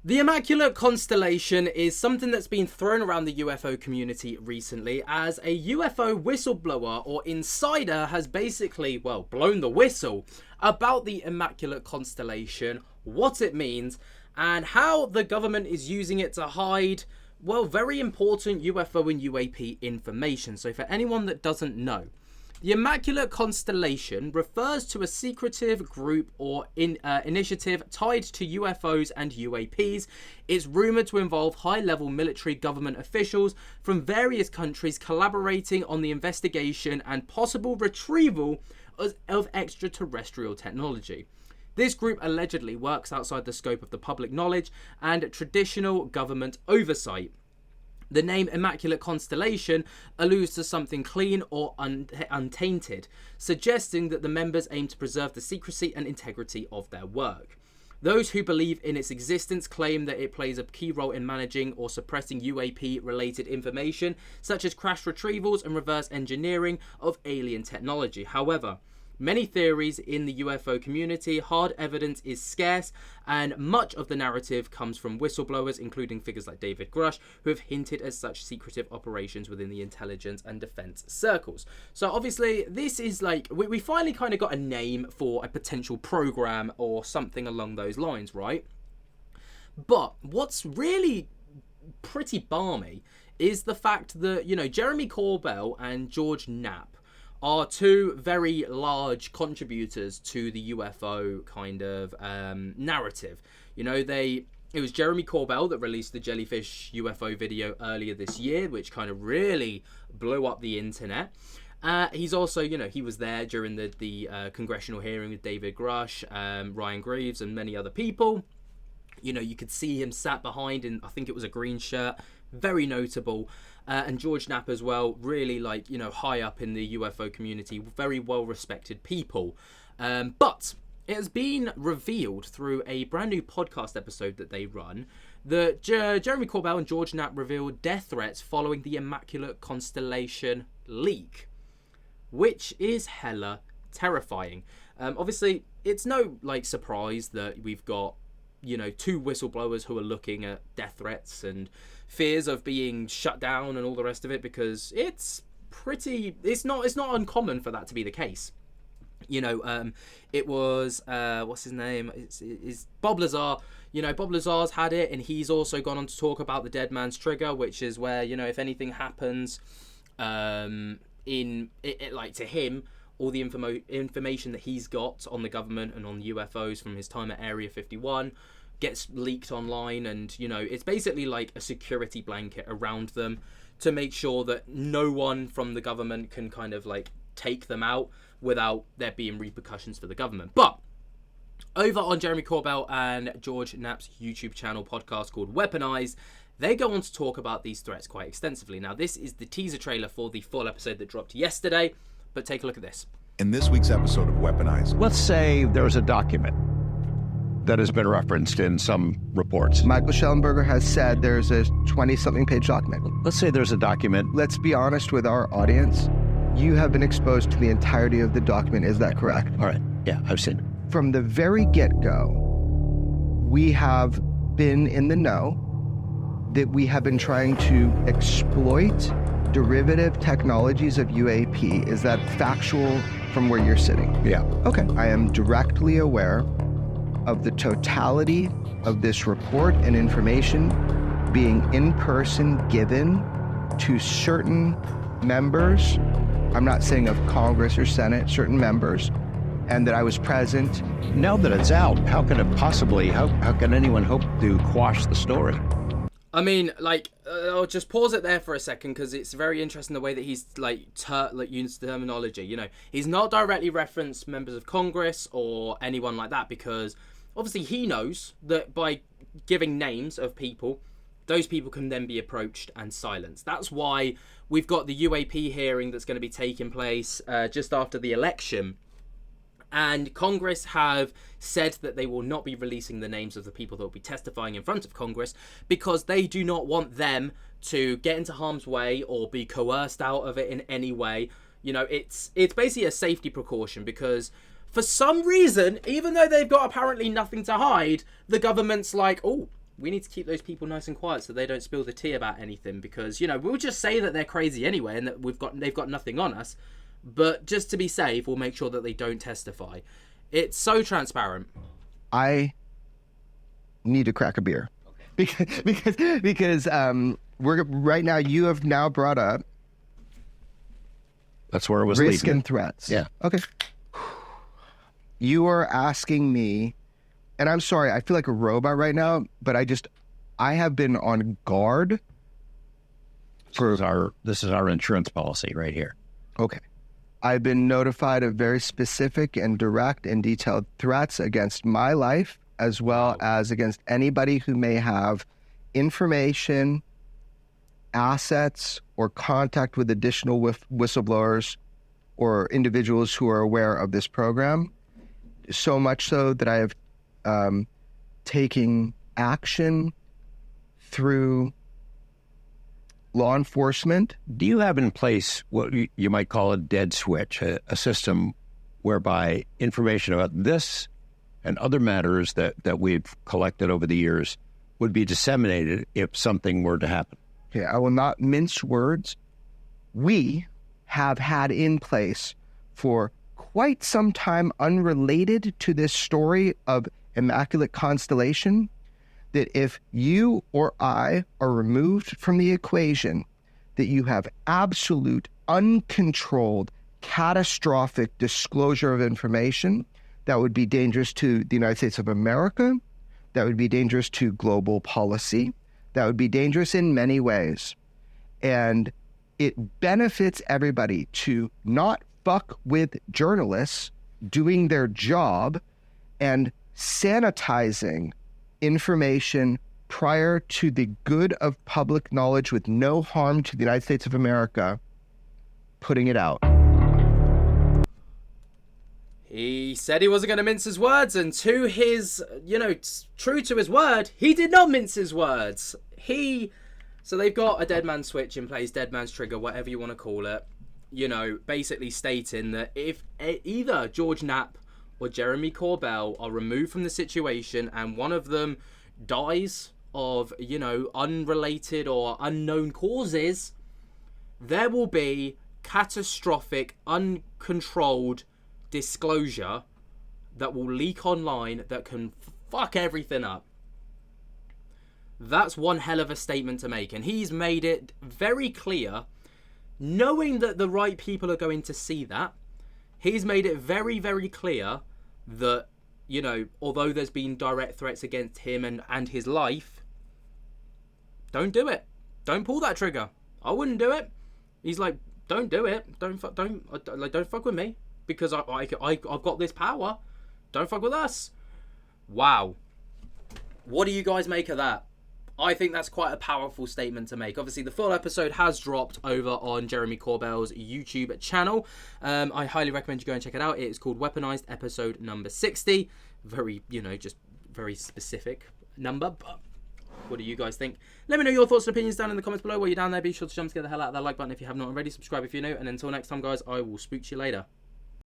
The Immaculate Constellation is something that's been thrown around the UFO community recently as a UFO whistleblower or insider has basically, well, blown the whistle about the Immaculate Constellation, what it means, and how the government is using it to hide, well, very important UFO and UAP information. So for anyone that doesn't know, the Immaculate Constellation refers to a secretive group or initiative tied to UFOs and UAPs. It's rumoured to involve high-level military government officials from various countries collaborating on the investigation and possible retrieval of extraterrestrial technology. This group allegedly works outside the scope of the public knowledge and traditional government oversight. The name Immaculate Constellation alludes to something clean or untainted, suggesting that the members aim to preserve the secrecy and integrity of their work. Those who believe in its existence claim that it plays a key role in managing or suppressing UAP-related information, such as crash retrievals and reverse engineering of alien technology. However, many theories in the UFO community, hard evidence is scarce, and much of the narrative comes from whistleblowers, including figures like David Grush, who have hinted at such secretive operations within the intelligence and defense circles. So obviously, this is like, we finally kind of got a name for a potential program or something along those lines, right? But what's really pretty balmy is the fact that, you know, Jeremy Corbell and George Knapp are two very large contributors to the UFO kind of narrative. You know, it was Jeremy Corbell that released the jellyfish UFO video earlier this year, which kind of really blew up the internet. He's also, you know, he was there during the congressional hearing with David Grush, Ryan Greaves, and many other people. You know, you could see him sat behind in, I think it was a green shirt, very notable. And George Knapp as well, really, like, you know, high up in the UFO community, very well respected people. But it has been revealed through a brand new podcast episode that they run that Jeremy Corbell and George Knapp revealed death threats following the Immaculate Constellation leak, which is hella terrifying. Obviously, it's no, like, surprise that we've got, you know, two whistleblowers who are looking at death threats and fears of being shut down and all the rest of it, because it's not uncommon for that to be the case. You know, it was what's his name? It's Bob Lazar. You know, Bob Lazar's had it, and he's also gone on to talk about the dead man's trigger, which is where, you know, if anything happens, like to him, all the information that he's got on the government and on UFOs from his time at Area 51 gets leaked online, and, you know, it's basically like a security blanket around them to make sure that no one from the government can kind of like take them out without there being repercussions for the government. But over on Jeremy Corbell and George Knapp's YouTube channel podcast called Weaponized, they go on to talk about these threats quite extensively. Now, this is the teaser trailer for the full episode that dropped yesterday, but take a look at this. In this week's episode of Weaponized, let's say there's a document that has been referenced in some reports. Michael Schellenberger has said there's a 20-something page document. Let's say there's a document. Let's be honest with our audience. You have been exposed to the entirety of the document. Is that correct? All right. Yeah, I've seen it. From the very get-go, we have been in the know that we have been trying to exploit derivative technologies of UAP. Is that factual from where you're sitting? Yeah. Okay. I am directly aware of the totality of this report and information being in person given to certain members. I'm not saying of Congress or Senate, certain members, and that I was present. Now that it's out, how can it possibly, how can anyone hope to quash the story? I mean, like, I'll just pause it there for a second, because it's very interesting the way that he's used terminology. You know, he's not directly referenced members of Congress or anyone like that, because obviously he knows that by giving names of people, those people can then be approached and silenced. That's why we've got the UAP hearing that's going to be taking place just after the election. And Congress have said that they will not be releasing the names of the people that will be testifying in front of Congress, because they do not want them to get into harm's way or be coerced out of it in any way. You know, it's basically a safety precaution, because for some reason, even though they've got apparently nothing to hide, the government's like, oh, we need to keep those people nice and quiet so they don't spill the tea about anything, because, you know, we'll just say that they're crazy anyway and that they've got nothing on us. But just to be safe, we'll make sure that they don't testify. It's so transparent. I need to crack a beer. Okay. Because we're right now, you have now brought up That's where it was risk leading. and threats. Yeah. Okay. You are asking me, and I'm sorry, I feel like a robot right now, but I have been on guard for This is our insurance policy right here. Okay. I've been notified of very specific and direct and detailed threats against my life, as well as against anybody who may have information, assets, or contact with additional whistleblowers or individuals who are aware of this program. So much so that I have taken action through law enforcement. Do you have in place what you might call a dead switch, a system whereby information about this and other matters that we've collected over the years would be disseminated if something were to happen? Okay, I will not mince words. We have had in place for quite some time, unrelated to this story of Immaculate Constellation, that if you or I are removed from the equation, that you have absolute, uncontrolled, catastrophic disclosure of information that would be dangerous to the United States of America, that would be dangerous to global policy, that would be dangerous in many ways. And it benefits everybody to not fuck with journalists doing their job and sanitizing information prior to the good of public knowledge with no harm to the United States of America, putting it out. He said he wasn't going to mince his words, and to his, true to his word, he did not mince his words. So they've got a dead man switch in place, dead man's trigger, whatever you want to call it, basically stating that if either George Knapp or Jeremy Corbell are removed from the situation and one of them dies of, unrelated or unknown causes, there will be catastrophic, uncontrolled disclosure that will leak online that can fuck everything up. That's one hell of a statement to make, and he's made it very clear, knowing that the right people are going to see that. He's made it very, very clear that, although there's been direct threats against him and his life, don't do it. Don't pull that trigger. I wouldn't do it. He's like, don't do it. Don't fuck with me, because I've got this power. Don't fuck with us. Wow. What do you guys make of that? I think that's quite a powerful statement to make. Obviously, the full episode has dropped over on Jeremy Corbell's YouTube channel. I highly recommend you go and check it out. It's called Weaponized, episode number 60. Very, just very specific number. But what do you guys think? Let me know your thoughts and opinions down in the comments below. While you're down there, be sure to jump to get the hell out of that like button if you have not already. Subscribe if you're new. And until next time, guys, I will speak to you later.